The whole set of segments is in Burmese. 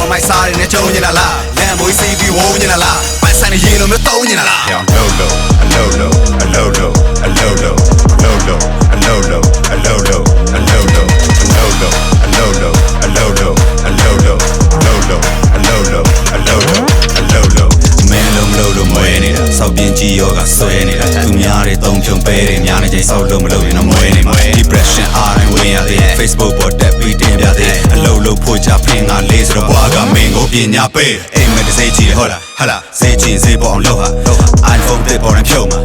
Saw my side and it's on la Lambo CB won't la My son is yellow, but don't la Yeah, low, a low, a low, a low, a low, a low, a low, a low, a low, a low, a low, a low, a low, a low. Man low moe nida Sao bien chi yoga soe nida Tu myare tong pyong pere myane jay sao low no moe ni Depression RM win ya de Facebook bot that beat in ya de low pho cha phin nga le so bwa ga main ko pnya pe ai me de sei chi hola hala sei chin sei bo ong lo ha iPhone တစ်ပေါ်ရင်ဖြုတ်မှာ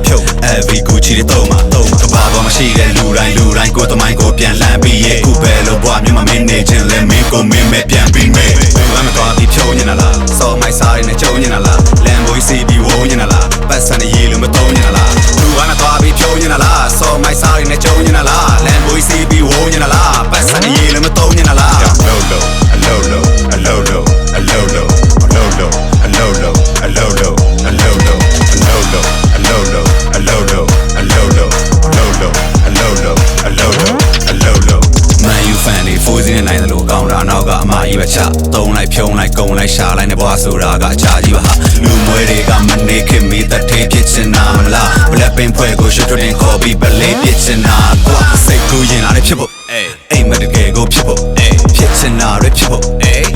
every Gucci တွေတုံးမှာကဘာပေါ်မှာရှိတဲ့လူတိုင်းကိုတမိုင်းကိုပြန်လှမ်းပြီးရဲ့ခုပဲလို့ဘွားမြို့မှာမင်းနေခြင်းလဲမင်းကိုမင်းမဲ့ပြန်ပြီးမေးဘာမှသွားပြီးဖြုံးနေတာလားစောမိုက်စားနဲ့ကြုံနေတာလား Lambo CB ဝုန်းနေတာလားပတ်စံနေရေလို့မတုံးနေတာလားသူကနဲ့သွားပြီးဖြုံးနေတာလားစောမိုက်စားနဲ့ကြုံနေတာလား Lambo CB ဝုန်းနေတာလားပတ်စံနေရေလို့မတုံးနေတာလား A low, a low, a low, a low, a low, a low, a low, a low, a low, a low, a low, a low, a low, a low, a low. Man you fan တွေ Fozi နဲ့နိုင်တယ်လို့ကောင်းတာနောက်က အမကြီးပဲချတုံးလိုက်ဖြုံးလိုက်ကုံလိုက်ရှာလိုက်နဲ့ဘွားဆိုတာကအချာကြီးပါဟာလူမွဲတွေကမနေခင်မီတထေးဖြစ်ချင်တာမလား Blackpink ဖွဲ့ကိုရှုပ်ထွန်းခေါ်ပြီးပလေးပြစ်ချင်တာကွာစိတ်ကူးရင်လာတယ်ဖြစ်ဖို့အိမ်မတကယ်ကိုဖြစ်ဖို့ဖြစ်ချင်တာရဖြစ်ဖို့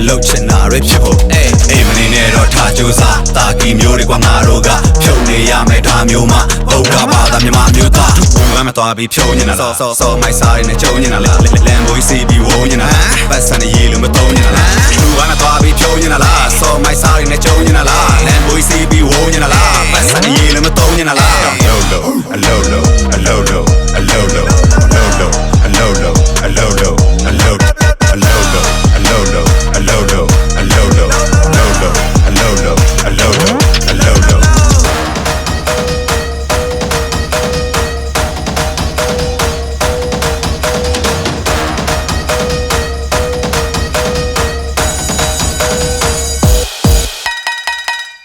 လှုပ်ချင်တာရဖြစ်ဖို့အိမ်မနေနဲ့တော့ထားကြိုးစားတာကီမျိုးတွေကွာငါတို့ကဖြုံနေရမယ်ဒါမျိုးမှဗုဒ္ဓဘာသာမြန်မာမျိုးသားဘူးကမသွားပြီးဖြုံနေတာလားစောမိုက်စားနဲ့ကြုံနေတာလား Lambo CB ဝုန်းနေတာပတ်စံနေရေလို့မတုံးနေတာလားဘူးကမသွားပြီးဖြုံနေတာလားစောမိုက်စားနဲ့ကြုံနေတာလား Lambo CB ဝုန်းနေတာလားပတ်စံနေရေလို့မတုံးနေတာလား A low, a low, a low, a low, a low, a low, a low, a low, a low, a low, a low, a low, a low, a low, a low.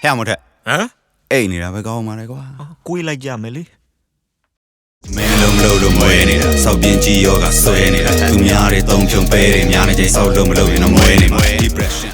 ဟဲ့မထက်ဟမ်အိတ်နေတာပဲကောင်းပါလေကွာကိုယ်လိုက်ကြမယ်လေမင်းလုံးလို့မွေးနေတာစောက်ပြင်းကြီးယောဂဆွဲနေတာသူများတွေသုံးဖြုံပဲတွေများနေချိန်စောက်လို့မလို့ရင်တော့မွေးနေမှာ depression